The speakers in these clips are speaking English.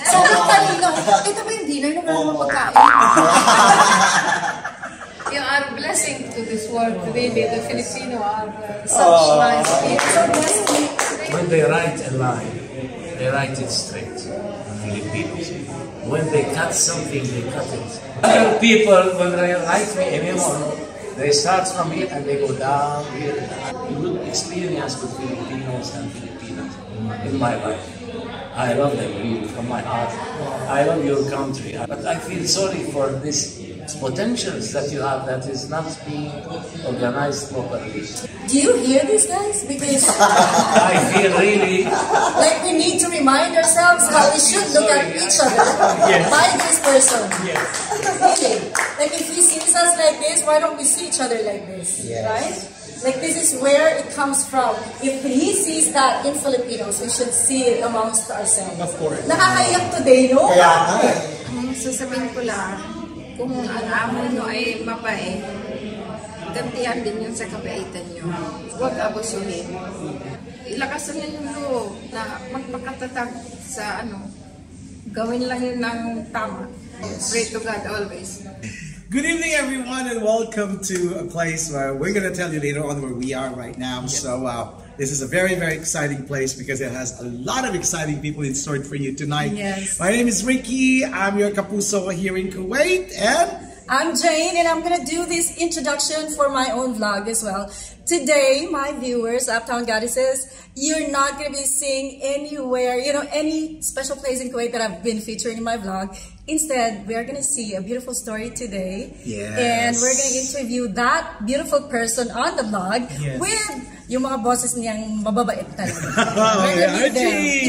Sobrang talino. Ito ba yung dinner na wala mong pagkain? You are a blessing to this world. Really, the Filipino are such nice people. When they write a line, they write it straight. Filipinos. When they cut something, they cut it. Other people, when they write me a memo, they start from here and they go down here. Good experience with Filipinos and Filipinas in my life. I love them really from my heart. I love your country, but I feel sorry for this potentials that you have that is not being organized properly. Do you hear this, guys? Because I feel really like we need to remind ourselves how we should look at each other by this person. Yes. Really. Like if he sees us like this, why don't we see each other like this? Yes. Right? Like this is where it comes from. If he sees that in Filipinos, we should see it amongst ourselves. Of course. Nakakaiyak today, no? Sasabihin ko lang, kung ang amo nyo ay mabait, gantihan din yun sa kabaitan nyo. Huwag abusuhin. Ilakasan nyo yung loob na magpakatatag sa gawin lang yun ng tama. Pray to God always. Good evening, everyone, and welcome to a place where we're going to tell you later on where we are right now. Yes. So this is a very, very exciting place because it has a lot of exciting people in store for you tonight. Yes. My name is Ricky. I'm your kapuso here in Kuwait, and I'm Jane, and I'm going to do this introduction for my own vlog as well. Today, my viewers, Uptown Goddesses, you're not going to be seeing anywhere, any special place in Kuwait that I've been featuring in my vlog. Instead, we are going to see a beautiful story today. Yes. And we're going to interview that beautiful person on the vlog with yung mga bosses niyang mababait talaga.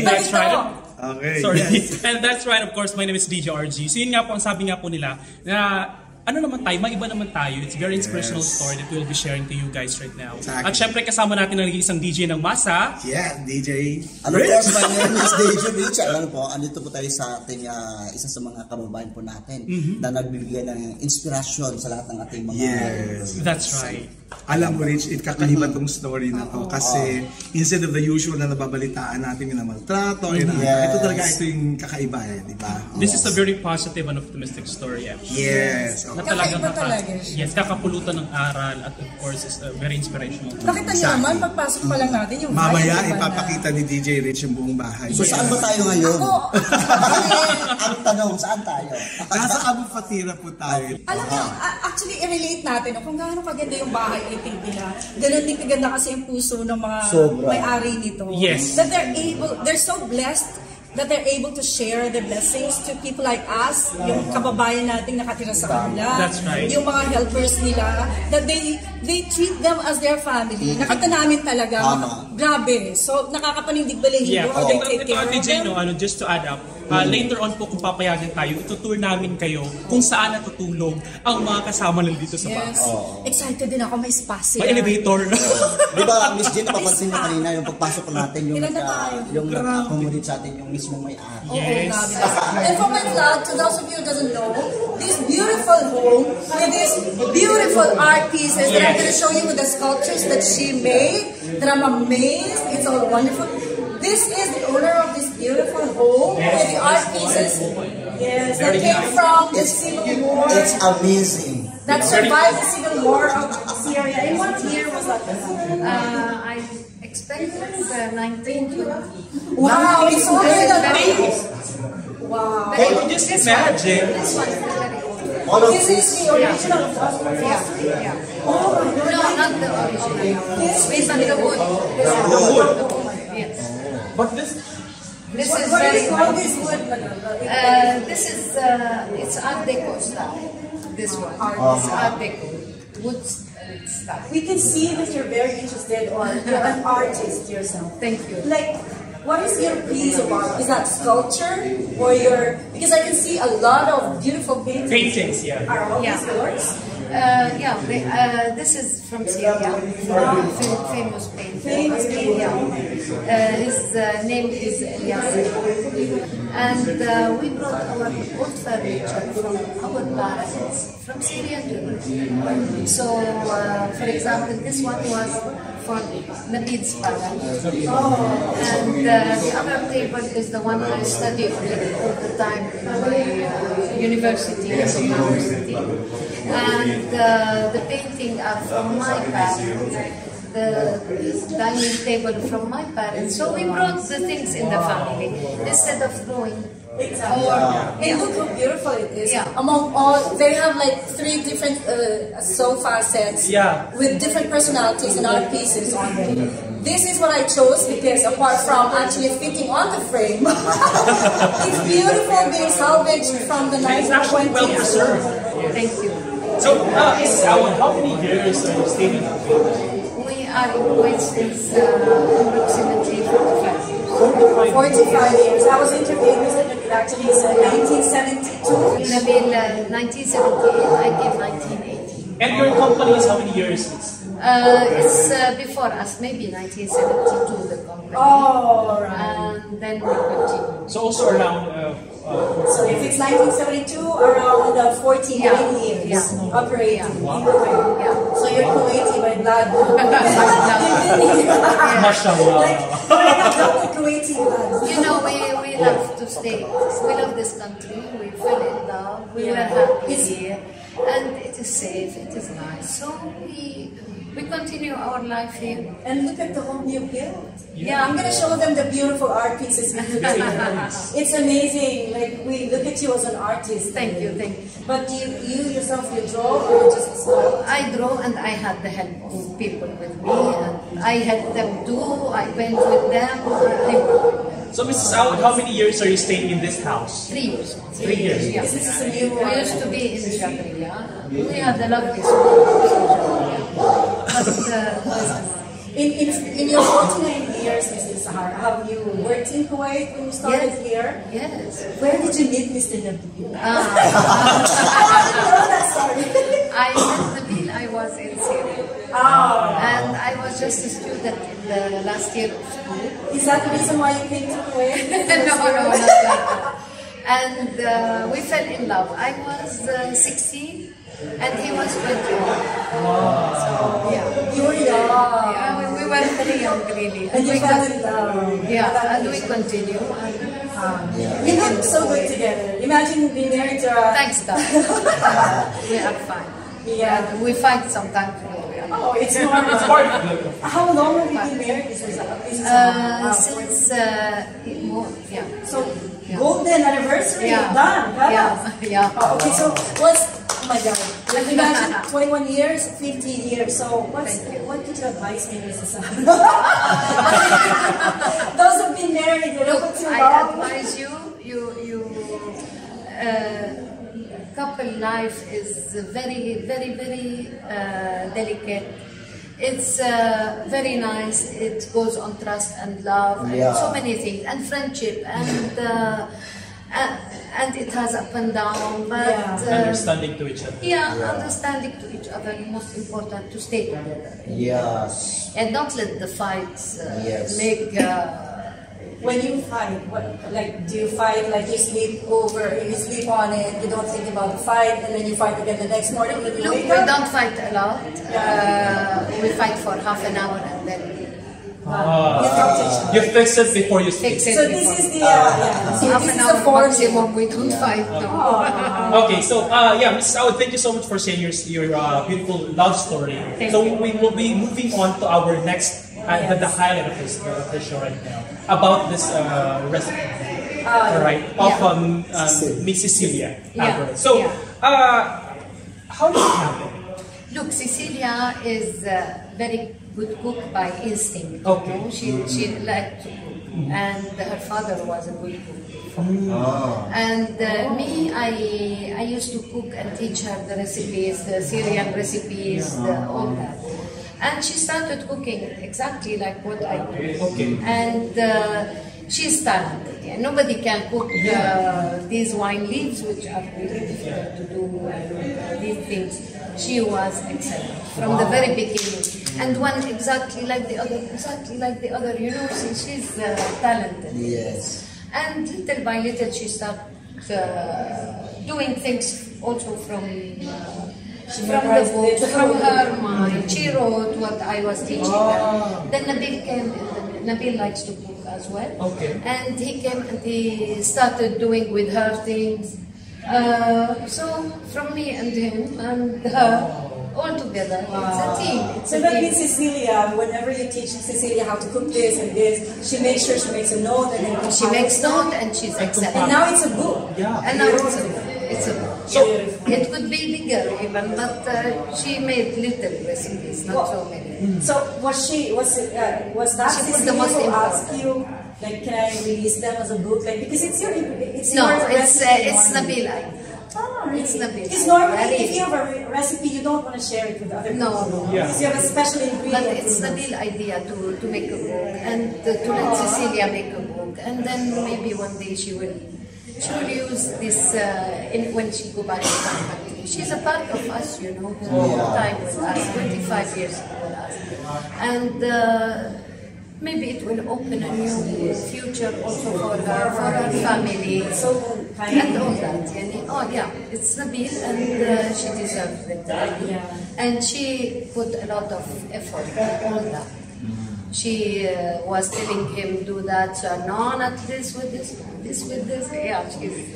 That's right. Okay. Sorry. Yes. And that's right, of course, my name is DJ RG. So yun nga po, ang sabi nga po nila, na ano naman tayo, maiba naman tayo. It's a very inspirational story that we'll be sharing to you guys right now. Exactly. At syempre kasama natin ang isang DJ ng masa. Yeah, DJ Ano po, my name is DJ Rich. Alam po, andito po tayo sa ating isa sa mga kababayan po natin na nagbibigay ng inspirasyon sa lahat ng ating mga... Yes. That's right. Alam mo, Rich, kakaiba tong story na to. Kasi instead of the usual na nababalitaan natin yung maltrato, ito talaga ito yung kakaiba di ba? This is a very positive and optimistic story actually. Yes. Na talagang kakapulutan ng aral at of course is very inspirational. Nakita niyo naman, pagpasok pa lang natin yung mamaya ipapakita ni DJ Rich yung buong bahay. So saan ba tayo ngayon? Ang tanong, saan tayo? Nasa Abu Fatira po tayo. Alam mo, actually i-relate natin kung gaano kaganda yung bahay itig nila. Ganun din kaganda kasi yung puso ng mga may-ari nito. Yes. That they're so blessed that they're able to share the blessings to people like us, yung kababayan nating nakatira sa kanila. That's right. Yung mga helpers nila, that they treat them as their family. Nakita namin talaga, grabe. So, nakakapanindig balahin how they take care of them. Just to add up, later on po kung papayagan tayo, itutour namin kayo kung saan natutulog ang mga kasama nila dito sa bahay. Excited din ako, may space. May elevator. Di ba, Miss Jane, napapansin niyo kanina yung pagpasok po natin, yung nag-accommodate sa atin, yung mismong may-ari. Yes. And for my vlog, to those of you who doesn't know, this beautiful home with these beautiful art pieces that I'm going to show you with the sculptures that she made, that I'm amazed. It's all wonderful. This is the owner of this beautiful home with the art pieces. Yes, that came from the Civil War. It's amazing. That survived the Civil War of Syria. And what year was that? I expected 1920. Wow, it's older than that. Wow. Can you just imagine? This one is very This old. is the original phosphorus. Yeah. Oh my God. No, not the original. Based on the wood. The wood. Yes. But this is What very is all this wood? this is it's Art Deco style. This one. It's Art Deco. Wood style. We can see that you're very interested or you're an artist yourself. Thank you. Like, what is your piece of art? Is that sculpture or because I can see a lot of beautiful paintings. Paintings, yeah. Are all these yours? This is from Cecilia, famous painter. Famous painter. His name is Alvarez. And we brought our old furniture from our parents, from Syria to Turkey. So, for example, this one was for Naging's father. And the other table is the one I study on all the time in my university. And the painting are from my parents, the dining table from my parents. So we brought the things in the family instead of throwing. Exactly. And look how beautiful it is. Yeah. Among all, they have like 3 different sofa sets with different personalities and art pieces on them. This is what I chose because apart from actually fitting on the frame, it's beautiful, being salvaged from the 1920s. It's actually well preserved. Thank you. So, how many years are you staying in Kuwait? We are in Kuwait since approximately 45 years. 45 years. I was interviewing Mr. Nabil actually in 1972. Nabil 1978, I came 1980. And your company is how many years? It's before us, maybe 1972 the company. Oh, right. And then we continue. So also around... So if it's 1972, around 49 years operating in Kuwait. Yeah. So you're Kuwaiti by blood. Mashallah. Kuwaiti blood. You know, we love to stay. We love this country. We fell in love. We were happy here. And it is safe. It is nice. So we continue our life here. And look at the home you built. Yeah, I'm gonna show them the beautiful art pieces we put together. It's amazing. Like we look at you as an artist. Thank you, thank you. But you yourself, you draw or you just I draw, and I had the help of people with me, and I helped them too. I went with them. I worked with them. So Mrs. Aoud, how many years are you staying in this house? 3 years. 3 years. Yeah. this is a new We used to be in Cecilia. We had a lovely school. in your 49 years, Mr. Sahar, have you worked in Kuwait when you started here? Yes. Where did you meet Mr. Nabil? I met Nabil, I was in Syria. And I was just a student in the last year of school. Is that the reason why you came to Kuwait? No, not like that. And we fell in love. I was 16 and he was 21. So, yeah. You were young. Yeah, we were very young, really. And you fell in love. Yeah, and we continue. You look so good together. Imagine being married to a... Thanks, God. We are fine. Yeah. And we fight sometimes. Oh, it's normal. It's part of it. How long have you been married, Mrs. Since yeah. So, golden anniversary, done. Yeah. Oh, okay, so what's, oh my God, like imagine 21 years, 15 years. So what could you advise me, Mrs. Those who've been married, you know, too long. I advise you, couple life is very, very, very delicate. It's very nice. It goes on trust and love and so many things, and friendship, and it has up and down. But understanding to each other. Understanding to each other. Most important to stay together. Yes. And don't let the fights make. When you fight, do you fight like you sleep over, you sleep on it, you don't think about the fight, and then you fight again the next morning when you Look, wake we up? don't fight a lot. We fight for half an hour and then You You fix it before you speak. fix it. So this is the, so half this an is hour the force. maximum. We don't fight. No. Okay, so Mrs. Aoud, thank you so much for sharing your beautiful love story. So we will be moving on to our next, the highlight of the show right now, about this recipe, of Miss Cecilia. Alvarez. So, how did it happen? Look, Cecilia is a very good cook by instinct. Okay. You know? She liked to cook, and her father was a good cook. And me, I used to cook and teach her the recipes, the Syrian recipes, all that. And she started cooking exactly like what I do. Okay. And she's talented. Yeah. Nobody can cook these wine leaves, which are really difficult to do, and these things. She was excellent from the very beginning. And one exactly like the other, you know, she's talented. Yes. And little by little she started doing things also from the book, from her mind. She wrote what I was teaching her. Then Nabil came, Nabil likes to cook as well. Okay. And he came and he started doing with her things. So from me and him and her, all together, it's a team. It's So a that team. means Cecilia, whenever you teach Cecilia how to cook this and this, she makes sure she makes a note and then She makes note and she's And accepting. now it's a book. Yeah. And now it's a book. So, It could be bigger even, but she made little recipes, not so many. So was that She was Cecilia the most who asked important. you, like, can I release them as a book? Like, because it's your No, it's recipe. Nabil. It's Nabil. Because normally, Very- if you have a recipe, you don't want to share it with other people. No. Yeah. Because you have a special ingredient. But it's Nabil idea to make a book and to let Cecilia make a book, and then maybe one day she will use this when she go back to the country. She's a part of us, you know, time with us, 25 years with us, and maybe it will open a new future also for her family, So and all that. Oh yeah, it's Nabil, and she deserves it. And she put a lot of effort in all that. She was telling him, do that, so no, not this with this, this with this. Yeah,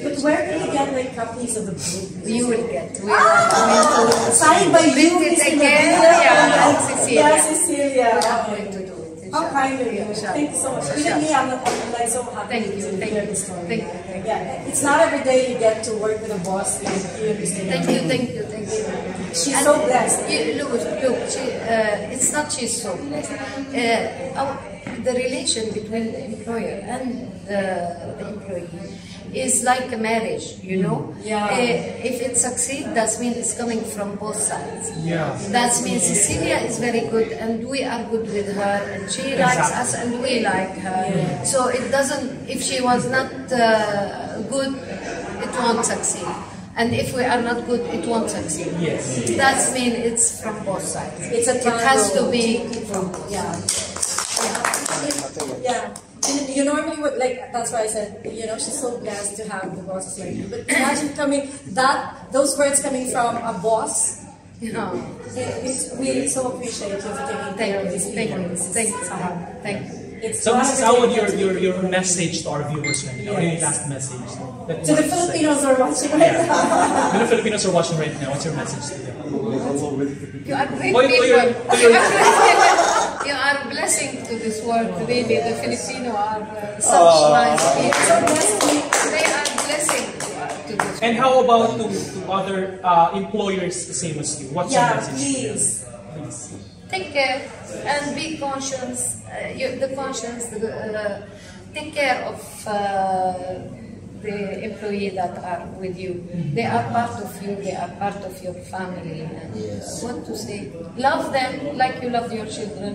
But where can you get like copies of the book? you will get. We Signed by you, print it Mr. again. Nabil. Yeah, Cecilia. Yeah, Cecilia. We are going to do it. How kind of you. Thank you so much. Even me, I'm like so happy Thank you, to thank hear you, the story. thank you, thank you. Yeah, it's not every day you get to work with a boss like you, Mr. Thank you, thank you, thank you. She's And so blessed. Look, it's not she's so blessed. The relation between the employer and the employee is like a marriage, you know? Yeah. If it succeeds, that means it's coming from both sides. yeah. That means Cecilia is very good and we are good with her and she likes us and we like her. So it doesn't, if she was not good, it won't succeed. And if we are not good, it won't succeed. Yes. That means it's from both sides. It's a It has to triangle. be from both Yeah. Yeah. You normally would, like, that's why I said, you know, she's so blessed to have the bosses like you. But imagine those words coming from a boss. Yeah. We so appreciate you for taking care of these Thank people. you, thank you, thank you. It's So, not Mrs. every Howard, day you get your message to our viewers right now, Yes. your last message. that you to the want say. Filipinos who are watching right now. When the Filipinos are watching right now, what's your message to them? You are great Oh, people. you're- You are a blessing to this world. Really, the Filipino are such nice people. They are blessing to this And how about to other employers the same as you? What's your Yeah, message? please. Please. Take care and be conscious. Take care of the employee that are with you. They are part of you. They are part of your family. And what to say? Love them like you love your children.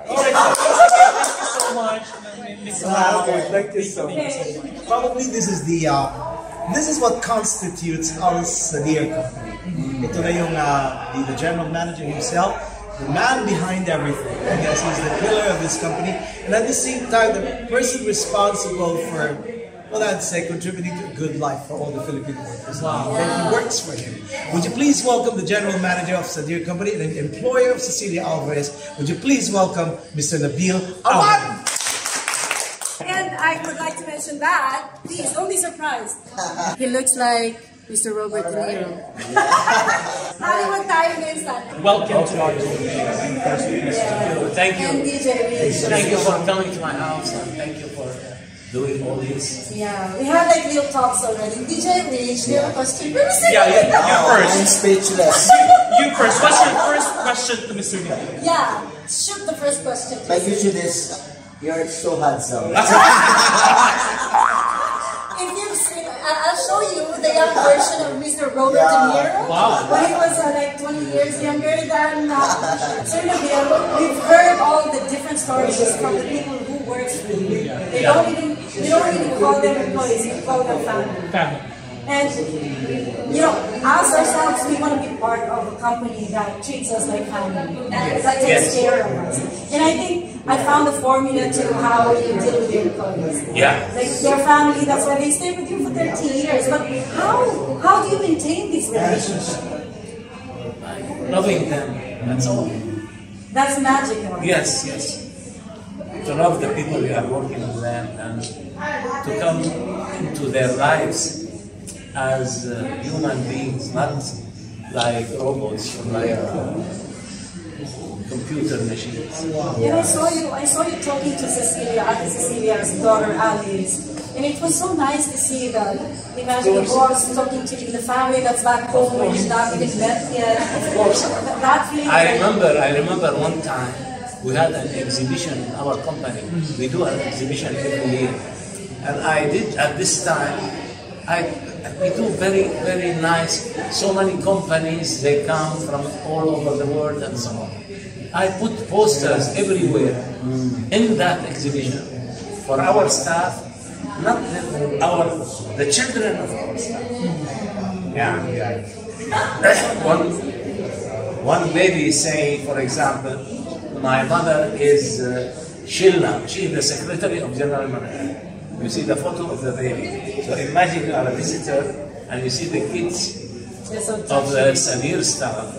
Alright, thank you so much, Mrs. Howard. Thank you so much. Probably this is what constitutes our Sadir company. Ito na yung the general manager himself, the man behind everything. I guess he's the pillar of this company, and at the same time, the person responsible for, well, I'd say, contributing to a good life for all the Filipino workers. Wow. And he works for him. Would you please welcome the general manager of Sadir Company and an employer of Cecilia Alvarez? Would you please welcome Mr. Nabil Awad? And I would like to mention that, please don't be surprised. He looks like Mr. Robert De Niro. Hollywood tayo ngayon sa atin. Welcome to our Thank And you. DJ Rich. Thank you for coming to my house, and thank you for doing all this. Yeah, we have like real talks already. DJ Rich, do you have a question? Where is it? Yeah, you I'm first. speechless. You first. What's your first question to Mr. Nick? Yeah, shoot the first question. My future is, you're so handsome. If you've seen, I'll show you the young version of Mr. Robert De Niro. Wow. When he was like 20 years younger than Sir Nabil. We've heard all the different stories from the people who works with you. We don't even call them employees, we call them family. Family. And, you know, us ourselves, we want to be part of a company that treats us like family, that takes care of us. And I think I found the formula to how you deal with your employees. Yeah. Like their family, that's why they stay with you for 30 years. But how do you maintain this relationship? Loving them, that's all. That's magical. Yes, yes. To love the people you are working with them and to come into their lives as human beings, not like robots or like computer machines. And I saw you talking to Cecilia, Cecilia's daughter Alice. And it was so nice to see that. Imagine the boss talking to the family that's back home when you've not even met yet. Of course. That feeling. I remember one time we had an exhibition in our company. We do an exhibition every year. And I did at this time, we do very, very nice, so many companies, they come from all over the world and so on. I put posters everywhere in that exhibition for our staff, not the children of our staff. Yeah. One baby is saying, for example, my mother is Shilna. She is the secretary of General Manager. You see the photo of the baby. So imagine you are a visitor and you see the kids of the Samir staff.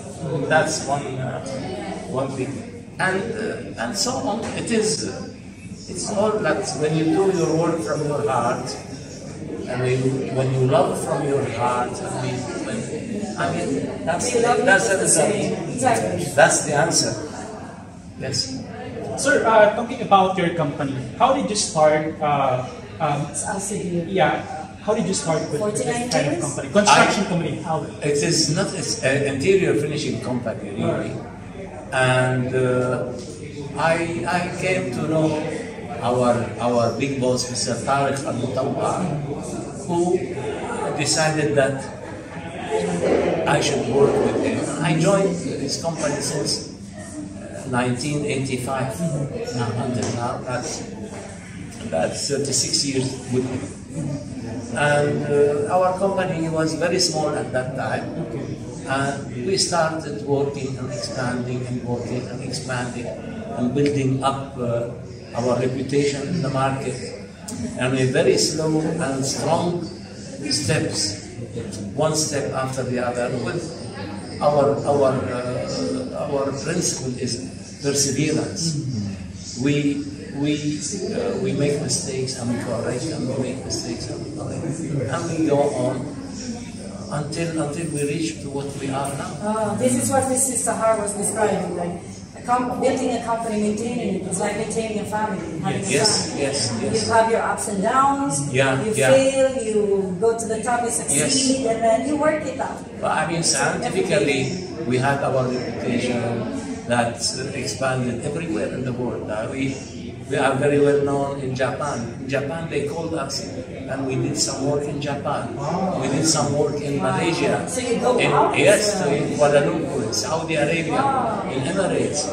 That's one thing. And so on. It's all that when you do your work from your heart, and when you love from your heart, that's the result. Exactly. That's the answer. Yes. Sir, talking about your company, how did you start? How did you start with this kind of company? Construction company. How? It is not an interior finishing company, really. And I came to know our big boss, Mr. Tariq Al-Mutawwa, who decided that I should work with him. I joined this company since 1985 until now. That's 36 years with him. And our company was very small at that time. And we started working and expanding and working and expanding and building up our reputation in the market. And with very slow and strong steps, one step after the other. With our principle is perseverance. We make mistakes and we correct, and we make mistakes and we correct, and we go on until we reach to what we are now. This is what Mrs. Sahar was describing, like building a company, maintaining it. It's like maintaining a family, having a family. Yes. You have your ups and downs, you fail, you go to the top, you succeed, and then you work it out. Well, scientifically, we have our reputation that's expanded everywhere in the world. We are very well known in Japan. In Japan, they called us, and we did some work in Japan. We did some work in Malaysia. So you go out? Yes, in Kuala Lumpur, in Saudi Arabia, in Emirates.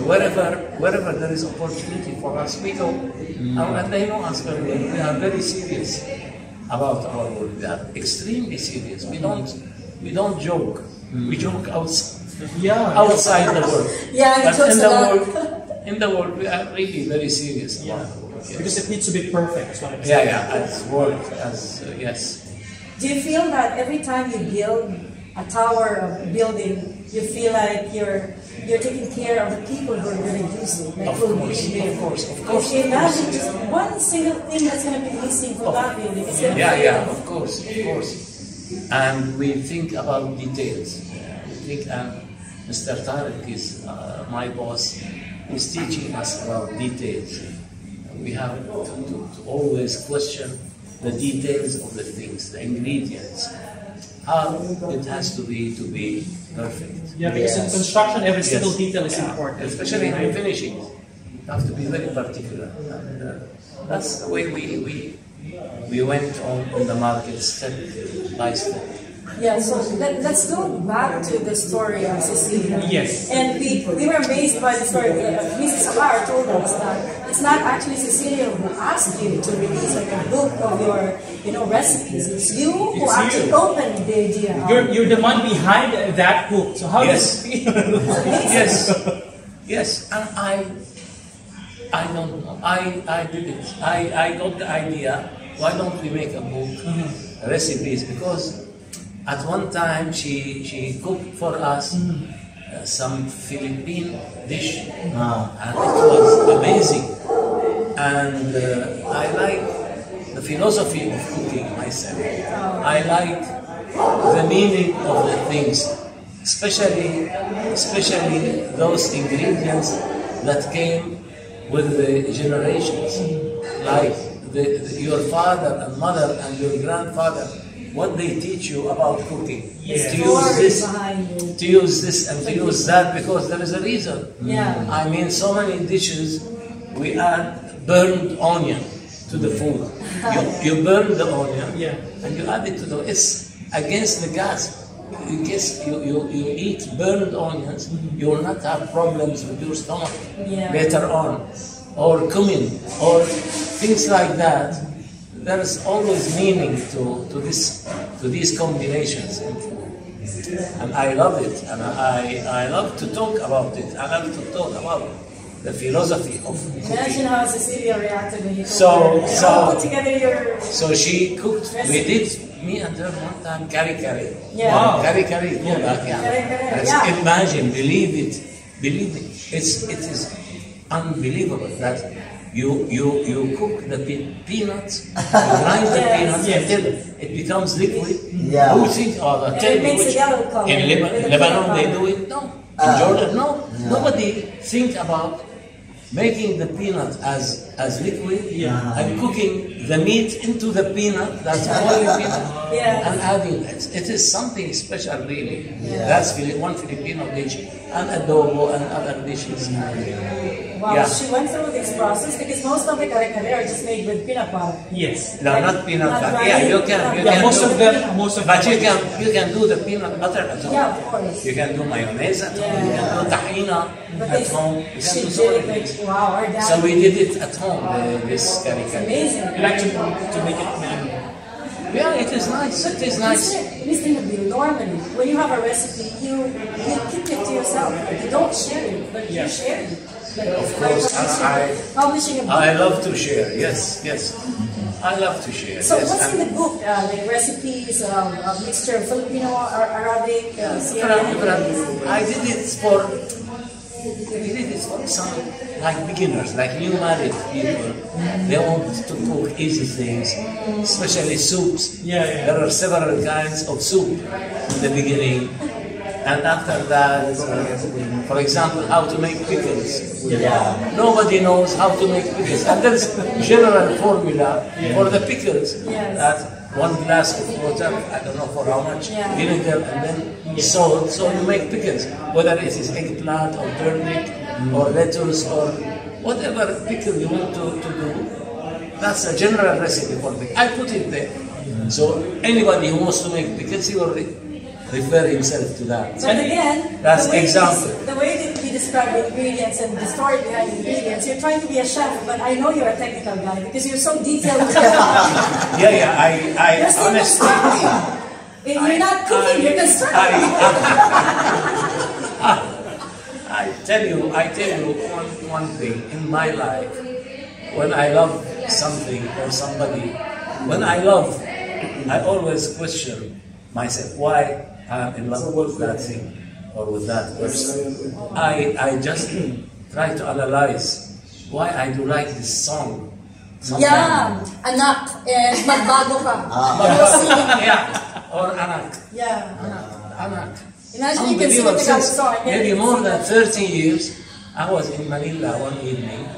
Wherever there is opportunity for us, we go. And they know us very well. We are very serious about our work. We are extremely serious. We don't joke. We joke outside the work. But in the world, we are really very serious about the work. Yes. Because it needs to be perfect. As work, yes. Do you feel that every time you build a tower or a building, you feel like you're taking care of the people who are going to use it? Like Of course. If you imagine just one single thing that's going to be missing from that building, it's going to fail. Of course. And we think about details. Mr. Tariq is my boss. He's teaching us about details. We have to always question the details of the things, the ingredients. How it has to be perfect. Yeah, because in construction, every single detail is important. Especially in finishing. You have to be very particular. And that's the way we went on the market step by step. Yeah, so let's go back to the story of Cecilia. Yes. And we were amazed by the story. Mrs. Sahar told us that it's not actually Cecilia who asked you to release like a book of your recipes. It's you who actually opened the idea. You're the man behind that book. So how does it feel? Yes, and I don't know. I did it. I got the idea. Why don't we make a book, recipes? Because at one time she cooked for us some Philippine dish, and it was amazing. And I like the philosophy of cooking myself. I like the meaning of the things, especially those ingredients that came with the generations, like your father and mother and your grandfather, what they teach you about cooking. Yes. To use this and to use that, because there is a reason. I mean, so many dishes we add burned onion to the food. You burn the onion and you add it to the. It's against the gas. You eat burned onions, you will not have problems with your stomach later on, or cumin, or things like that. There is always meaning to these combinations, and I love it, and I love to talk about it. I love to talk about the philosophy of cooking. Imagine how Cecilia reacted when you put together your. So she cooked. We did, me and her one time, kari. Yeah. Kari. Imagine, believe it. It is unbelievable that you cook the peanuts, you grind the peanuts until it becomes liquid. Who think it makes a yellow color. In Lebanon they do it? No. In Jordan, no. Nobody think about making the peanut as liquid and cooking the meat into the peanut, that's boiling peanut, and adding it. It is something special, really. That's one Filipino dish, and adobo and other dishes. Wow, she went through this process because most of the kare-kare are just made with peanut butter. Yes. No, not peanut butter. Yeah, you can. Most of them. But you can do the peanut butter at home. Yeah, of course. You can do mayonnaise at home. You can do tahina at home. You can do so many things. Wow, our dad. So we did it at home. This kare-kare. Amazing. You like to make it manual. Yeah, it is nice. It is nice. Listen to me, normally, when you have a recipe, you keep it to yourself. You don't share it, but you share it. Like, of course, publishing a book. I love to share. Yes. I love to share. So what's in the book? Like recipes, a mixture of Filipino, Arabic, I did it for some like beginners, like new married people. They want to cook easy things, especially soups. There are several kinds of soup in the beginning. And after that, for example, how to make pickles. Nobody knows how to make pickles. And there's general formula for the pickles. That 1 glass of water, I don't know for how much, vinegar, and then salt. So you make pickles, whether it is eggplant or turnip or lettuce or whatever pickle you want to do. That's a general recipe for pickles. I put it there. So anybody who wants to make pickles, he will refer himself to that. But again, that's example. The way that you describe the ingredients and the story behind the ingredients, you're trying to be a chef, but I know you're a technical guy because you're so detailed. I honestly. You're not cooking, you're constructing. I tell you one thing in my life. When I love something or somebody, I always question myself why I'm in love with that thing or with that person. I just try to analyze why I do like this song. Anak, magbago ka. Or anak. Anak. Imagine you can sing a Tagalog song. Maybe more than 30 years, I was in Manila one evening,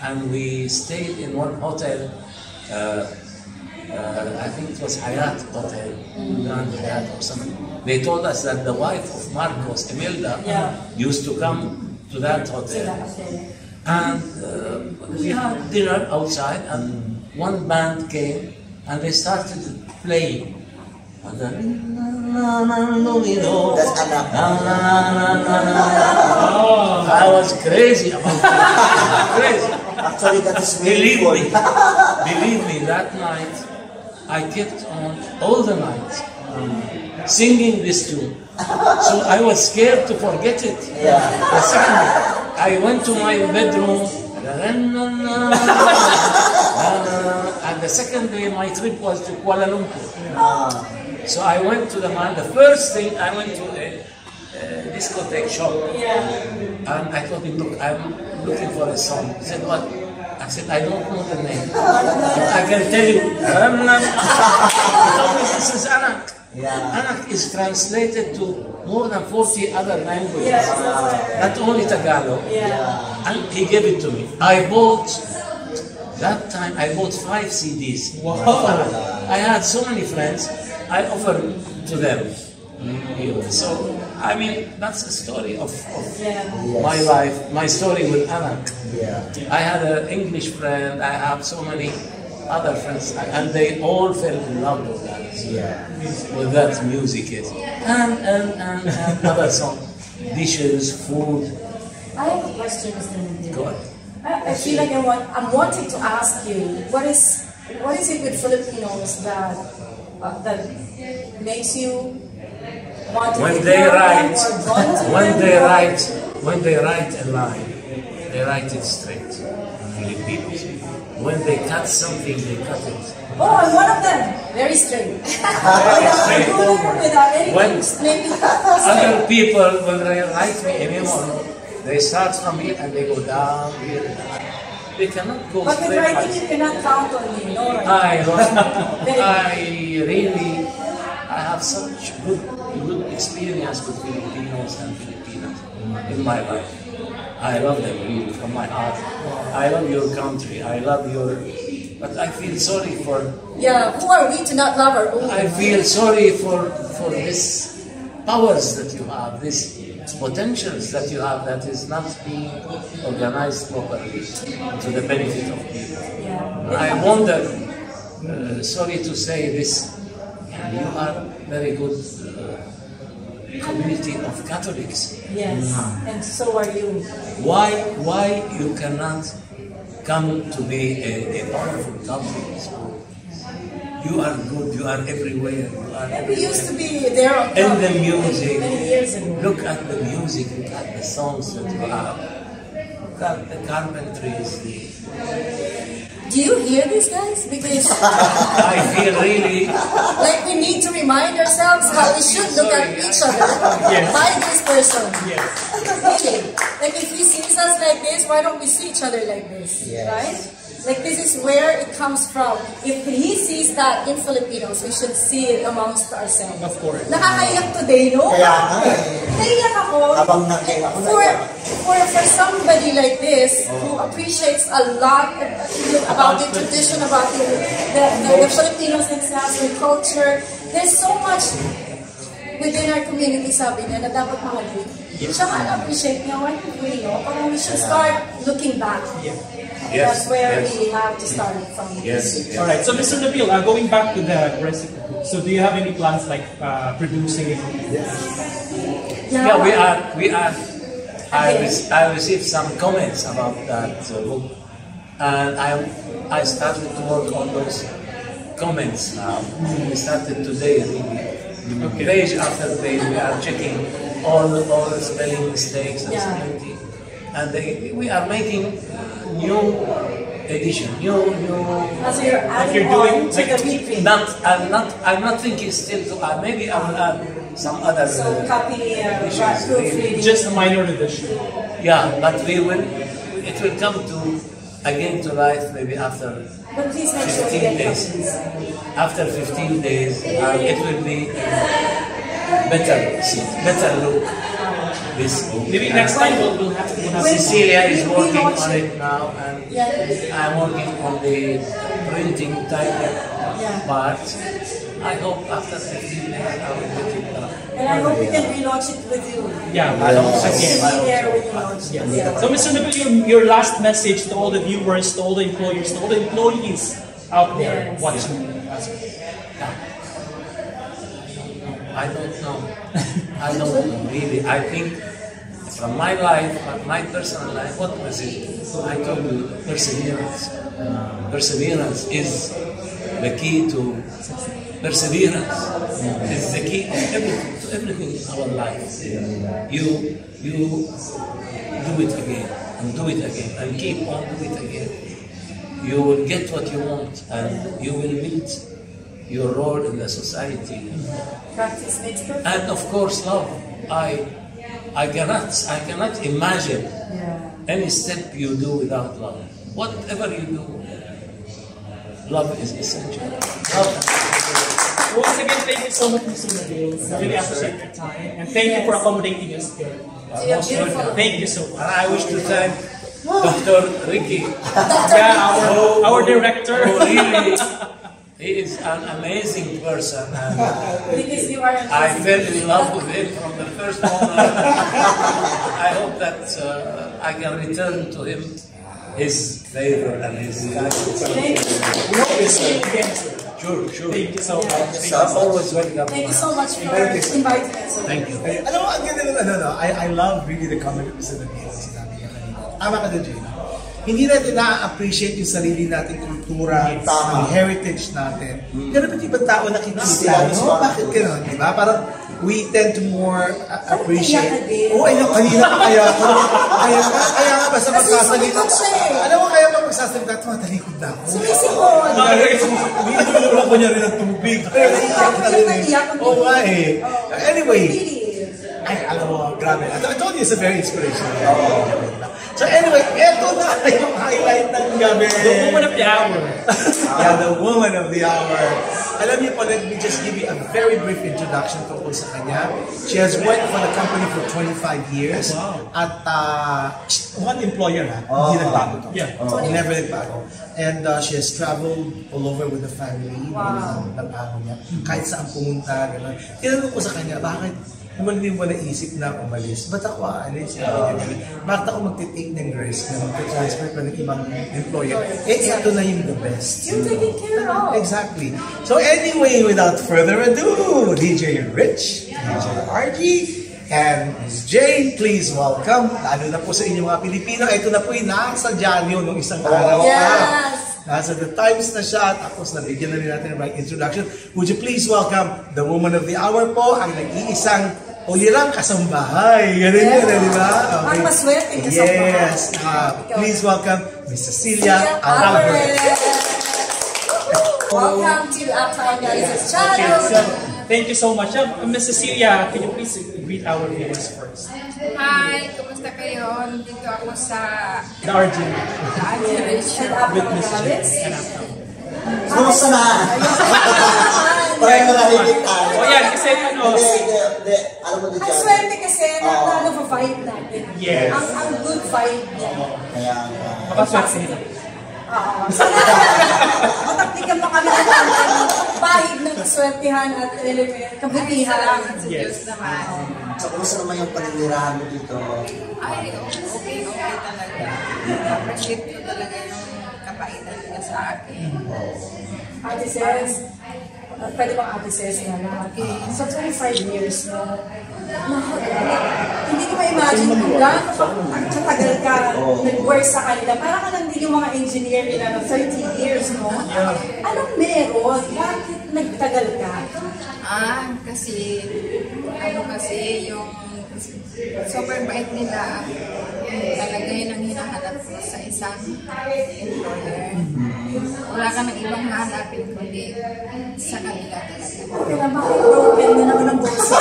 and we stayed in one hotel. I think it was Hyatt Hotel, Grand Hyatt or something. They told us that the wife of Marcos, Imelda, used to come to that hotel. And we had dinner outside, and one band came, and they started playing. And then, I was crazy about it. Crazy. Actually, that is believe me, that night, I kept on all the nights singing this tune. So I was scared to forget it. The second day, I went to my bedroom, and the second day my trip was to Kuala Lumpur. So I went to the first thing I went to discotheque shop. And I told him, look, I'm looking for a song. He said, what? I said, I don't know the name. I can tell you. He told me, this is Anak. Anak is translated to more than 40 other languages, not only Tagalog. And he gave it to me. That time I bought 5 CDs. Wow. I had so many friends, I offered to them. So, I mean, that's the story of my life, my story with Anak. I had an English friend, I have so many other friends, and they all fell in love with that. With that music, and other songs, dishes, food. I have a question, Mr. Naging. Go ahead. I feel like I'm wanting to ask you, what is it with Filipinos that makes you want to when be they them write, or drawn to them? when they write a line, they write it straight. Filipinos. When they cut something, they cut it. Oh, I'm one of them. Very straight. Without anything explaining. Other people, when they write me a memo, they start from here and they go down here. They cannot go but with straight. writing, you cannot count on me. No, right? I have such good experience with Filipinos and Filipinas in my life. I love them really from my heart. I love your country. I love your. But I feel sorry for. Yeah, who are we to not love our own? I feel sorry for this powers that you have, this potentials that you have that is not being organized properly to the benefit of people. I wonder, sorry to say this, you are very good community of Catholics. Yes, and so are you. Why you cannot come to be a powerful country? You are good, you are everywhere. We used to be there on in the music. Many years ago. Look at the music, look at the songs that you have. Look at the carpentries. Do you hear this, guys? Because I feel really like we need to remind ourselves how we should look at each other by this person. Really. Like if he sees us like this, why don't we see each other like this? Right? Like this is where it comes from. If he sees that in Filipinos, we should see it amongst ourselves. Of course. Nakakaiyak today, no? Naiyak ako. For somebody like this who appreciates a lot about the tradition, about the Filipinos themselves, their culture, there's so much within our community, sabi niya, na dapat mahalin. Siya appreciate niya, why don't we, no? Parang we should start looking back. That's where we have to start from. All right. So, Mr. Nabil, going back to the recipe. So, do you have any plans like producing it? Yeah, we are. I received some comments about that book, and I started to work on those comments now. We started today, really. Page after page, we are checking all the spelling mistakes and spelling. And we are making new edition, new. As you're adding on to the reprint. I'm not thinking still to add. Maybe I will add some other. So copy, proofreading. Just a minor edition. Yeah, but we will. It will come again to life maybe after 15 days. After 15 days, it will be better look. Maybe next time we'll have to. Cecilia is working on it now, and I'm working on the printing type part. I hope after 15 days I will get it done. And I hope we can relaunch it with you. Yeah, I hope so. So, Mr. Nabil, your last message to all the viewers, to all the employers, to all the employees out there watching. I don't know. I don't know, really. I think from my life, my personal life, what was it? I told you, perseverance. Perseverance is the key to perseverance. It's the key of everything in our life. You do it again and do it again and keep on doing it again. You will get what you want and you will meet your role in the society. Practice makes perfect. And of course, love. I cannot imagine any step you do without love. Whatever you do, love is essential. Love. Once again, thank you so much, Mr. Naging. Really appreciate your time. And thank you for accommodating us here. Thank you so much. And I wish to thank Dr. Ricky. Yeah, our director. Who really, he is an amazing person. And, I fell in love with him from the first moment. I hope that I can return to him his favor and his guidance. Sure. Thank you so much. I'm always welcome. Thank you so much for inviting us. Thank you. Alam mo, ang ganda ng I love really the comment of Mr. Naging. Sinabi niya kanina. Tama ka doon, Jane. Hindi natin na-appreciate yung sarili nating kultura, ang heritage natin. Pero ba't ibang tao nakikita? No? Bakit gano'n? Diba? Parang we tend to more appreciate. Oo, ayun, kanina pa kaya ako. Kaya nga, basta magsasalita. Alam mo, kaya pag magsasalita, matalikod na ako. Sumisipon. Hinulong ko niya rin ang tubig. Naiiyak na rin eh. Oo nga eh. Anyway, ay, alam mo, grabe. I told you, it's a very inspirational. So anyway, eto na yung highlight ng gabi. The woman of the hour. Yeah, the woman of the hour. Alam niyo po, let me just give you a very brief introduction tungkol sa kanya. She has worked for the company for 25 years. Wow. At one employer, ha? Hindi nagbago to. Yeah. Never nagbago. And she has traveled all over with the family. Wow. Ng araw niya. Kahit saan pumunta. Gano'n. Tinanong ko sa kanya, bakit? Hindi mo naisip na umalis. Ba't ako aalis? Bakit ako magtitake ng risk na magta-transfer pa ng ibang employer? Ito na yung the best. You're taking care of. Exactly. So anyway, without further ado, DJ Rich, DJ RG, and Ms. Jane, please welcome. Lalo na po sa inyong mga Pilipino. Ito na po yung nasa dyanyo nung isang araw. Yes! Nasa The Times na siya, tapos nabigyan na rin natin ng right introduction. Would you please welcome the woman of the hour po, ang nag-iisang ulirang kasambahay. Ganun yun, di ba? Okay. Ang maswerte kasambahay. Yes. Please welcome Ms. Cecilia Alvarez. Welcome to After Analysis channel. Thank you so much. Ms. Cecilia, can you please greet our viewers first? Hi, kumusta kayo? Dito ako sa The RG. Attribution. With Ms. Jane. Kumusta na? Parang nalahigit tayo. O yan, kasi ano. Hindi. Alam mo din Ang dyan. swerte kasi na nag-vibe natin. Yes. Ang good vibe niya. Kaya, Makaswerte nila. Oo. Mataktikan mo kami ng bahid ng swertihan at kabutihan. Salamat sa Diyos naman. so kumusta naman yung paninirahan mo dito? Ay, okay talaga. Appreciate ko talaga yung kapaitan niya sa akin. Ate Cez, pwede bang Ate Cez na natin? So 25 years, no? Hindi ko ma-imagine kung gano'n katagal ka nag-work sa kanila. Parang ka lang din yung mga engineer nila na 30 years, no? Anong meron? Bakit nagtagal ka? Kasi yung super bait nila, talaga yun ang hinahanap ko sa isang employer. Wala ka ng ibang hahanapin kundi sa kanila talaga. Kaya bakit broken na naman ang boses?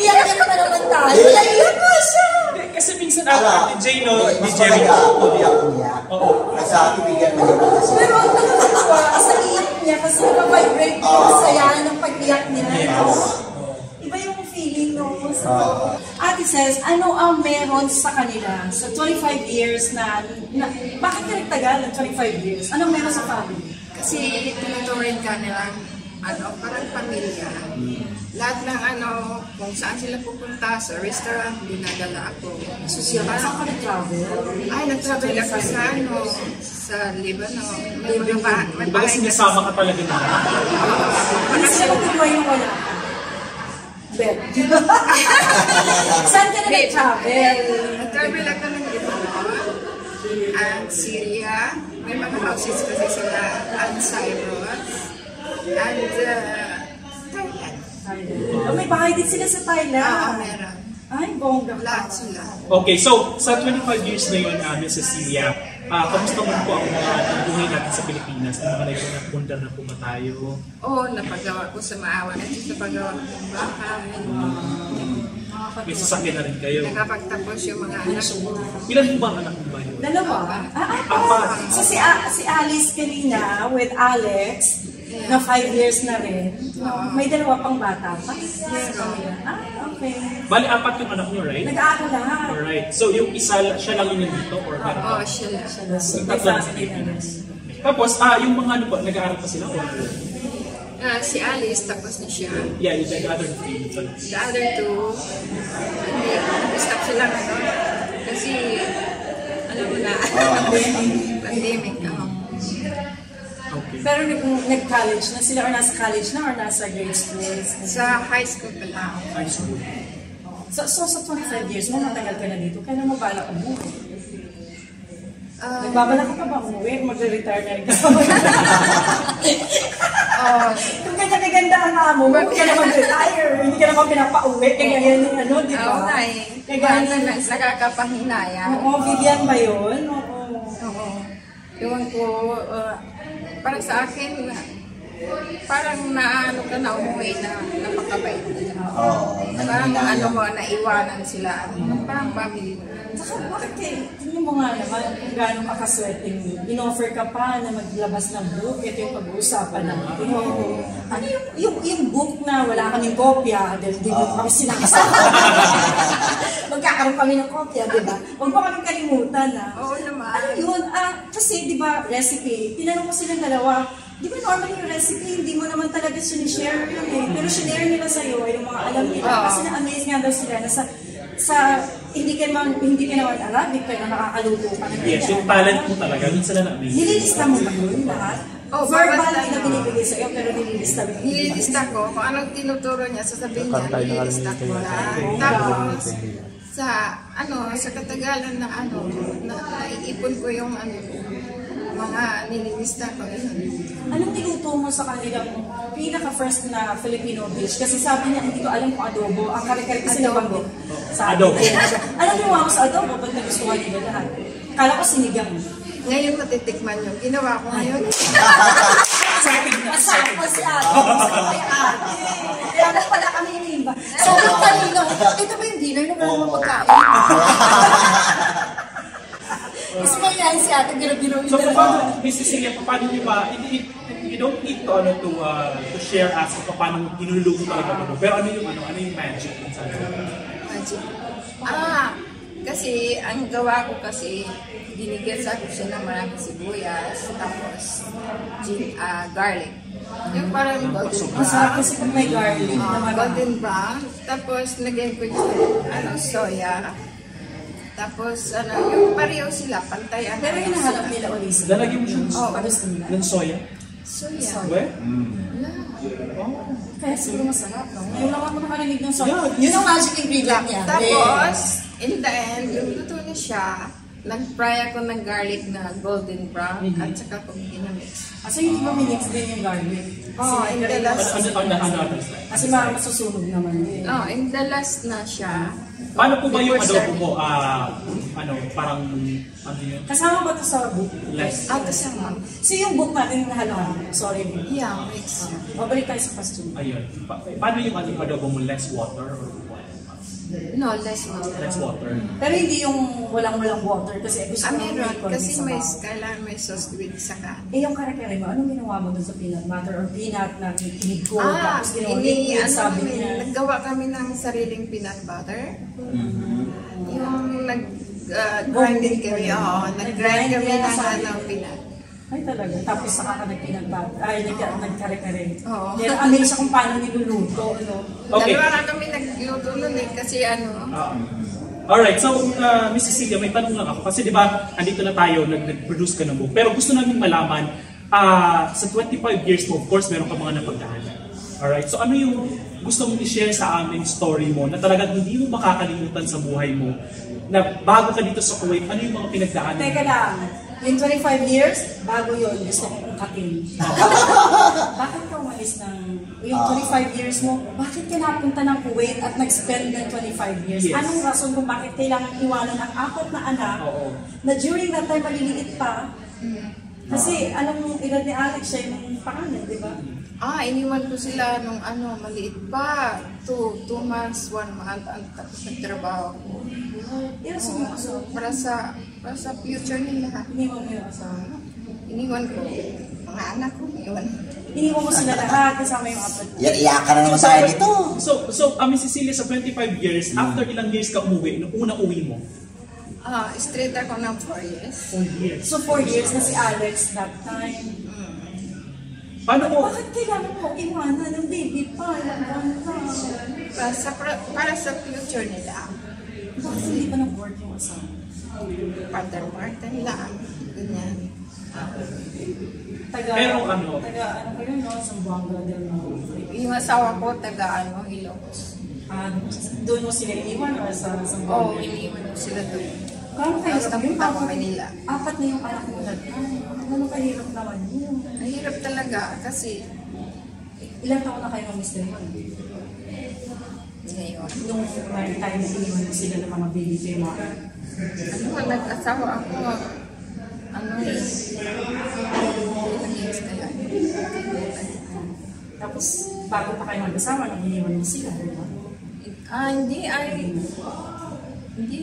Iyak na naman tayo. Iyak mo siya! Kasi minsan ako, Jane, no? Mas talaga ako niya. Nasa kibigyan mo naman kasi. Pero ang nakakatawa sa iyak niya kasi nababibrate yung saya ng pag-iyak niya. Iba yung feeling, no? Ate Cez, ano ang meron sa kanila? So 25 years na bakit ka nagtagal ng 25 years? Anong meron sa family? Kasi tinuturin ka nilang parang pamilya. Lahat ng kung saan sila pupunta, sa restaurant, dinadala ako. Saan ka nag-travel? Ay, nag-travel ako sa Lebanon. May Baga sinasama ka talaga na. Hindi sila magagawa yung wala ka. Bet. Saan ka na nag-travel? Nag-travel ako ng Lebanon, and Syria. May mga houses kasi sila, and Cyprus, and Thailand. May bahay din sila sa Thailand. Meron. Ay, bongga. Lahat sila. Okay, so sa 25 years na yun, Ms. Cecilia, kamusta mo po ang mga buhay natin sa Pilipinas? Ang mga nagpunta na po ba tayo? Oo, napagawa ko sa maawan at napagawa ko ng bahay. May sasakyan na rin kayo. Nakapagtapos yung mga anak ko. Ilan po ba ang anak mo ba yun? Dalawa. So si Alice kanina with Alex, na 5 years na rin. May dalawa pang bata pa. Okay. Bali, 4 yung anak niyo, right? Nag-aaral lahat. Alright. So yung isa, siya lang yung nandito? Or Oo, siya lang. Tatlo na sa Pilipinas. Tapos, yung mga ano po, nag-aaral pa sila? Or? Si Alice, tapos na siya. Yeah, yung the other three. The other two, stop sila ano. Kasi, alam mo na, pandemic. Okay. Pero nag-college na sila or nasa college na or nasa grade school? Sa high school pa lang. High school. So sa 25 years mo, matagal ka na dito, kailan mo balak umuwi? Nagbabalak ka pa ba umuwi? Magre-retire na rin ka? Kung ganda-ganda ang amo, hindi ka na mag-retire, hindi ka naman pinapa-uwi, kaya yan yung ano, di ba? Oo, kaya nakakapahinaya. Oo, bigyan ba yun? Oo. Iwan ko, parang sa akin, parang naano ka na umuwi na napakabait nila. Parang ano mo, naiwanan sila. Parang family mo. Saka bakit tingin mo nga naman kung gano'ng kakaswerteng in-offer ka pa na maglabas ng book, ito yung pag-uusapan natin. Ano yung book na wala kaming kopya, dahil di mo kami sinakasama. Magkakaroon kami ng kopya, di ba? Huwag mo kaming kalimutan na. Oo naman. Ano yun? Kasi di ba, recipe, tinanong ko silang dalawa, di ba normally yung recipe, hindi mo naman talaga sinishare yun eh. Pero sinare nila sa'yo, yung mga alam nila. Kasi na-amaze nga daw sila na sa hindi ka naman Arabic, pero nakakaluto ka na. Yes, yung talent mo talaga, minsan na na-amaze. Nililista mo ba yun lahat? Verbal na binibigay sa'yo, pero nililista mo. Nililista ko, kung anong tinuturo niya, sasabihin niya, nililista ko lang. Tapos, sa katagalan na naiipon ko yung mga nililista ko. Anong niluto mo sa kanilang pinaka-first na Filipino dish? Kasi sabi niya, hindi ko alam kung adobo. Ang kare-kare kasi nabanggit. Adobo. Anong ginawa mo sa adobo? Ba't nagustuhan nila lahat? Kala ko sinigang. Ngayon matitikman yun. Ginawa ko ngayon. Masarap pa si ate. Kaya na pala kami inimba. Sabi ko kanino, ito ba yung dinner na wala naman pagkain? Kasi mangyari si ate, biro-biro. So, paano, Miss Cecilia, paano nyo ba, you don't need to share us kung paano inululuto talaga ito. Pero ano yung magic? Magic? Kasi ang gawa ko kasi, dinigyan sa siya ng maraming sibuyas, tapos garlic. Yung parang golden brown. Masarap kasi kung may garlic. Golden brown. Tapos, lagyan ko yung soya. Tapos, yung pareho sila, pantay. Pero hinahanap nila ulit. Lalagyan mo siya ng soya? Soya. Where? Kaya siguro masarap, no? Ngayon lang ako nakarinig ng soya. Yun ang magic ingredient niya. Tapos, in the end, yung luto na siya, nag-fry ako ng garlic na golden brown at saka ko ginamix. So hindi mo minix din yung garlic? In the last. Kasi masusunog naman din. In the last na siya. Paano po ba yung adobo mo? Parang, yun? Kasama ba ito sa book? Less. Kasama. So yung book natin na halo-halo. Sorry. Yeah, mix. Babalik tayo sa question. Ayun. Paano yung adobo mo? Less water or what? No, less water. Less water. Pero hindi yung walang water kasi gusto ko meron. Kasi kailangan may sauce with saka. Yung kare-kare mo, anong ginawa mo dun sa peanut butter or peanut na kinig ko? Tapos ginawa sabi niya. Naggawa kami ng sariling peanut butter. Yung nag-grind kami. Nag-grind kami ng peanut. Ay talaga. Tapos saka ka nag-peanut butter. Ay, nagkare-kare. Oo. Kaya amaze siya kung paano niluluto. Okay. Dalawa na kami nagluto nun kasi Alright, so Miss Cecilia, may tanong lang ako. Kasi di ba, andito na tayo, nag-produce ka ng book. Pero gusto namin malaman, sa 25 years mo, of course, meron ka mga napagdaanan. Alright, so ano yung gusto mong i-share sa amin story mo na talagang hindi mo makakalimutan sa buhay mo? Na bago ka dito sa Kuwait, ano yung mga pinagdaanan? Teka lang. Yung 25 years, bago yun, gusto ko ungkatin. Bakit ka umalis ng, yung 25 years mo, bakit ka napunta ng Kuwait at nag-spend ng 25 years? Yes. Anong rason kung bakit kailangan iwanan ang 4 na anak na during that time maliliit pa? Kasi anong edad ni Alex siya yung pangalan, di ba? Iniwan ko sila nung maliit pa. 2 months, 1 month, tapos nagtrabaho ko. Para sa future nila. Iniwan ko. Mga anak ko, Iniwan mo sila lahat kasama yung apat. Iyakan na naman sa akin ito. So, Miss Cecilia, sa 25 years, after ilang years ka umuwi, nung unang uwi mo? Straight ako ng 4 years. 4 years. So 4 years na si Alex that time. Paano mo? Bakit kailangan mo iwanan ng baby pa? Para sa future nila. Bakit hindi pa nag-work yung asawa? Partner lang. Ganyan. Pero ano? Taga kayo, no? Sambuanga del Norte. Yung asawa ko, taga Ilocos. Doon mo sila iniwan o sa Sambuanga? Oo, iniwan ko sila doon. Kano kayo? Tapos napunta ko Manila. Apat na yung anak mo na. Ano kahirap naman yun? Ang hirap talaga kasi Ilang taon na kayo mag-mister mo? ngayon. Nung time na iniwan mo sila ng mga baby kayo mga Nag-asawa ako. Ilang years na yan. tapos bago pa kayo mag-asawa, nang iniwan mo sila, di ba? Hindi.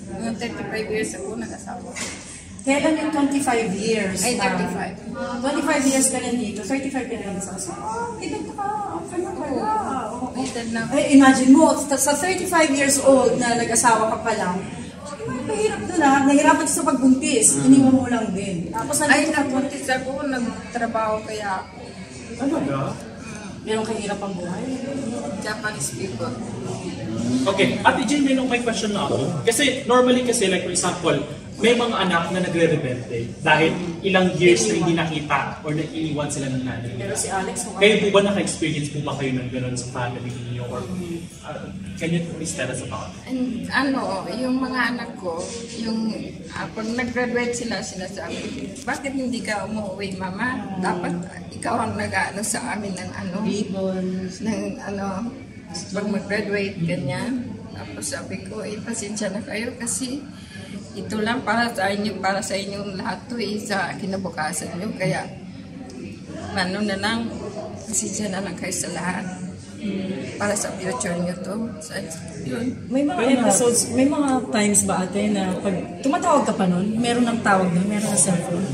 Mga 35 years ako nag-asawa. Kailan yung 25 years? Ay, 35. 25 years ka nandito, 35 ka na nasa asawa. Edad ka, ano pala? Edad na. Imagine mo, sa 35 years old na nag-asawa ka pa lang, mahirap na lang, nahirapan sa pagbuntis, iniwan mo lang din. Tapos nagbuntis ako, nagtrabaho kaya ako. Ano ba? Meron kahirap ang buhay. Japanese people. Okay, Ate Jane, may question na ako. Kasi normally like for example, may mga anak na nagre-rebelde dahil ilang years na hindi nakita or naiiwan sila ng nanay. Pero si Alex, Kayo po ba naka-experience po ba kayo ng gano'n sa family niyo? Or can you please tell us about it? And, yung mga anak ko, pag nag-graduate sila, sinasabi, bakit hindi ka umuwi, mama? Dapat ikaw ang nag-ano sa amin ng ribbons, pag mag-graduate, ganyan. Tapos sabi ko, pasensya na kayo kasi ito lang para sa inyong lahat to sa kinabukasan nyo. Kaya, na lang, pasensya na lang kayo sa lahat. Para sa future nyo to. So, may mga episodes, may mga times ba ate na pag tumatawag ka pa nun, meron ng tawag nun, meron ng cellphone.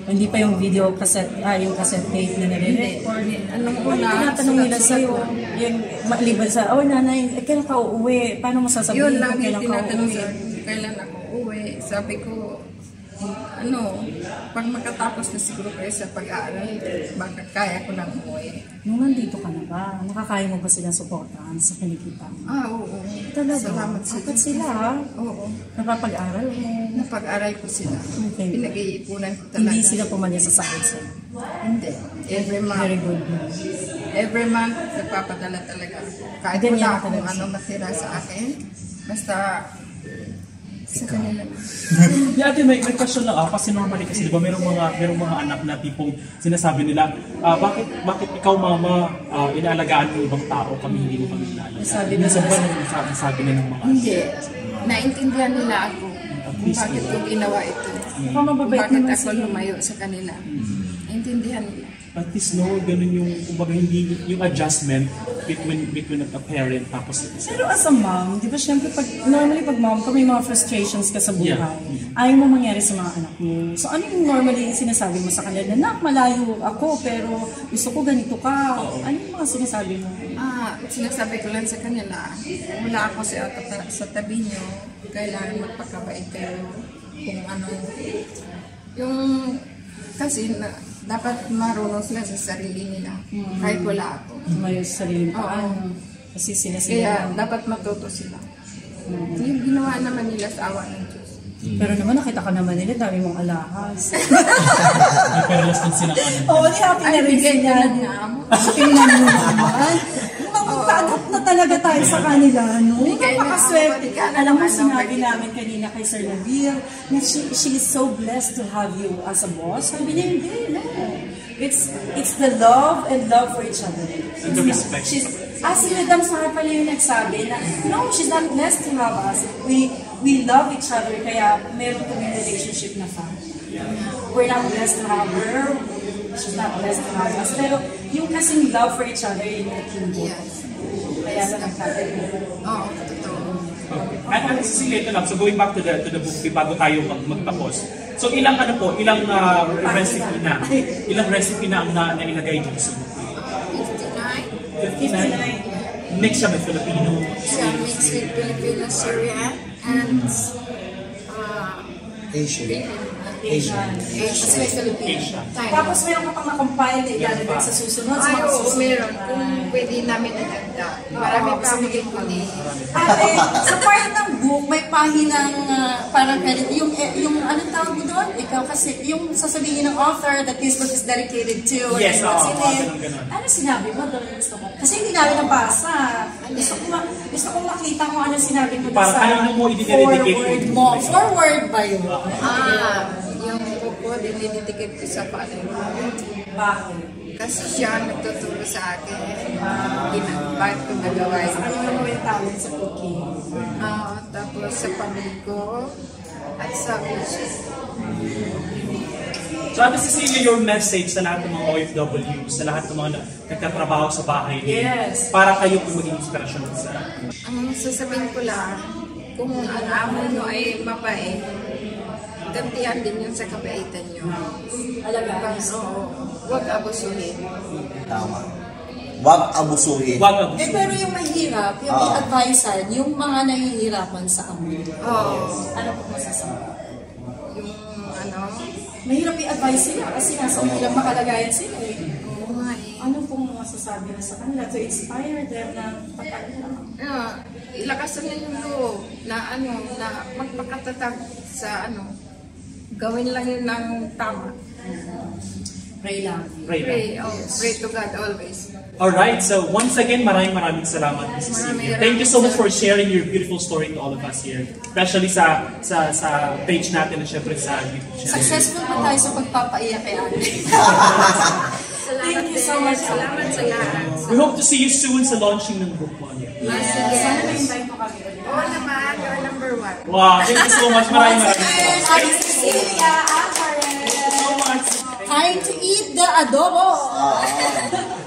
Hindi pa yung video cassette, yung cassette tape na nare-record. Anong tinatanong nila sa'yo, yung maliban sa, nanay, kailan ka uuwi? Paano mo sasabihin yun lang kung kailan ka uuwi? Kailan ako uuwi? Sabi ko, pag makatapos na siguro kayo sa pag-aaral, baka kaya ko nang umuwi. Nung nandito ka na ba, nakakaya mo ba silang suportahan sa kinikita mo? Oo. Talaga? Salamat sila. Apat sila, ha? Oo. Napapag-aral mo? Napag-aral ko sila. Okay. Pinag-iipunan ko talaga. Hindi sila pumalya sa sakit sa'yo? Hindi. Every month. Very good. Every month, nagpapadala talaga. Kahit Ganyan wala akong talaga. matira sa akin, basta sa kanila. Ate, may question lang ako kasi normally kasi diba merong mga anak na tipong sinasabi nila, bakit ikaw mama inaalagaan mo ibang tao, kami hindi mo kami inaalagaan. Minsan ba sabi na ng mga Hindi. Naintindihan nila ako kung bakit ko ginawa ito. Bakit ako lumayo sa kanila. Naintindihan nila. At least ganun yung, kumbaga hindi, yung adjustment between a parent tapos pero as a mom, di ba syempre normally pag mom ka may mga frustrations ka sa buhay, ayaw mo mangyari sa mga anak mo. So ano yung normally sinasabi mo sa kanila? Nak, malayo ako pero gusto ko ganito ka. Ano yung mga sinasabi mo? Sinasabi ko lang sa kanila, wala ako sa tabi nyo, kailangan magpakabait kayo kung ano. Kasi dapat marunong sila sa sarili nila. Kahit wala ako. May sarili paano. Kasi sila. Kaya dapat matuto sila. Yung ginawa naman nila sa awa ng Diyos. Pero naman nakita ka naman nila, dami mong alahas. may perlas din sila Oo, di happy na rin sila. Tingnan mo naman. Mag-adapt na talaga tayo sa kanila, no? Napakaswerte. Alam mo, sinabi namin kanina kay Sir Nabil na she is so blessed to have you as a boss. Sabi niya, hindi, no. It's the love and love for each other. And the respect. Si Madam Sahar pala yung nagsabi na, no, she's not blessed to have us. We love each other, kaya meron kami relationship na family. We're not blessed to have her. she's not blessed to have us. Pero yung kasing love for each other, yung naging kaya sa nagkakaroon. Oo, totoo. Okay. At Cecilia, ito lang. So going back to the book, bago tayo magtapos. So ilang recipe na? Ilang recipe na ang nailagay dito sa book? 59. Mix siya with Filipino. Yeah, mixed with Filipino, Syrian, and Asian. Kasi may Filipino. Tapos meron ka pang na-compile na ilalagay sa susunod. Ay, oo, meron. Kung pwede namin naganda. Marami pa kami kundi. Ate, sa part ng book, may pahinang parang yung anong tawag mo doon? Ikaw kasi, yung sasabihin ng author that this book is dedicated to. Yes, ano sinabi mo doon? Gusto ko. Kasi hindi namin nabasa. Gusto ko makita kung ano sinabi mo doon sa forward mo. Forward ba yun? Yung buko, dinidikit ko sa father. Bakit? Kasi siya nagtuturo sa akin. Bakit ko nagawa yun? Ano naman yung talent sa cooking? Tapos sa pamilya ko at sa music. So Ate Cecilia, your message sa lahat ng mga OFW, sa lahat ng mga nagtatrabaho sa bahay din, para kayo kung maging inspirasyon sa... Ang sasabihin ko lang, kung ang amo nyo ay mabait, gantihan din yun sa kabaitan nyo. Alaga? Oo. Huwag abusuhin. Tama. Huwag abusuhin. Pero yung mahirap, yung may advisor, yung mga nahihirapan sa amo. Ano po masasabi? Yung mahirap i-advise sila kasi nasa ilang makalagayan sila eh. Oo nga eh. Ano pong masasabi na sa kanila to inspire them na ilakasan nyo yung loob na magpakatatag sa gawin lang yun ng tama. Pray lang. Pray to God always. Alright, so once again, maraming salamat, Mrs. Cecilia. Thank you so much for sharing your beautiful story to all of us here. Especially sa page natin at syempre sa YouTube channel. Successful ba tayo sa pagpapaiyak kay Ate? Thank you so much. Salamat sa lahat. We hope to see you soon sa launching ng book mo. Sige. Sana na-invite mo kami. Oo naman, you're number 1. Wow, thank you so much. Maraming Ate Cecilia, Alvarez. so much. Time to eat the adobo.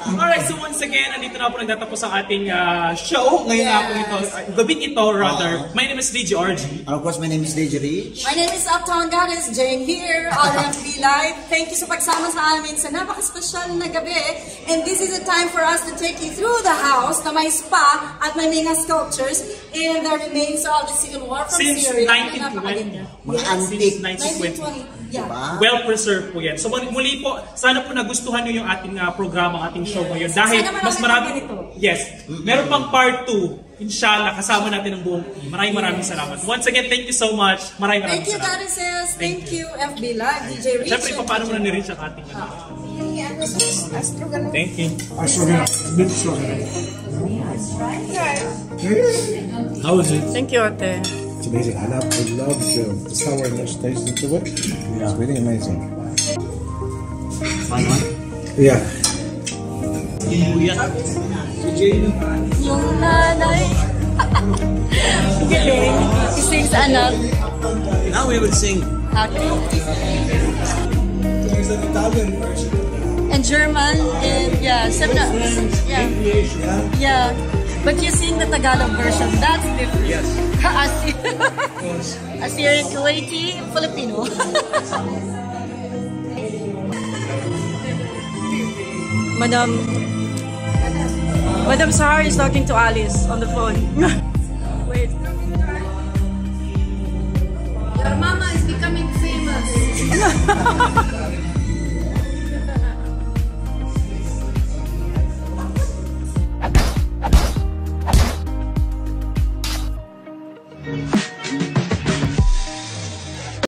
Alright, so once again, andito na po nagtatapos ang ating show. Ngayon gabing ito rather. My name is DJ RG. And of course, my name is DJ Rich. My name is Uptown Goddess, Jane here on FB Live. Thank you sa pagsama sa amin sa napaka-special na gabi. And this is the time for us to take you through the house na may spa at may mga sculptures and the remains of the Civil War from Syria. Since 1920. Mga antique. 1920. Yeah. Well preserved po yan. So muli po, sana po nagustuhan nyo yung ating programa, ating show ngayon. Dahil mas marami. Yes. Meron pang part 2. Inshallah, kasama natin ang buong team. Maraming salamat. Once again, thank you so much. Maraming Thank you, salamat. Goddesses. Thank you, FB Live, DJ Rich. Siyempre, paano mo na ni-reach ang ating Thank you. How was it? Thank you, Ate. It's amazing. I love the sour and the taste into it. Yeah. It's really amazing. Fun one? Yeah. Yung nanay. Galing. Ising sa anak. Now we will sing. Okay. There's an Italian version. And German and yeah. But you sing the Tagalog version. That's different. Yes. Assyrian, Kuwaiti, Filipino. Madam Sahar is talking to Alice on the phone. Wait. Your mama is becoming famous.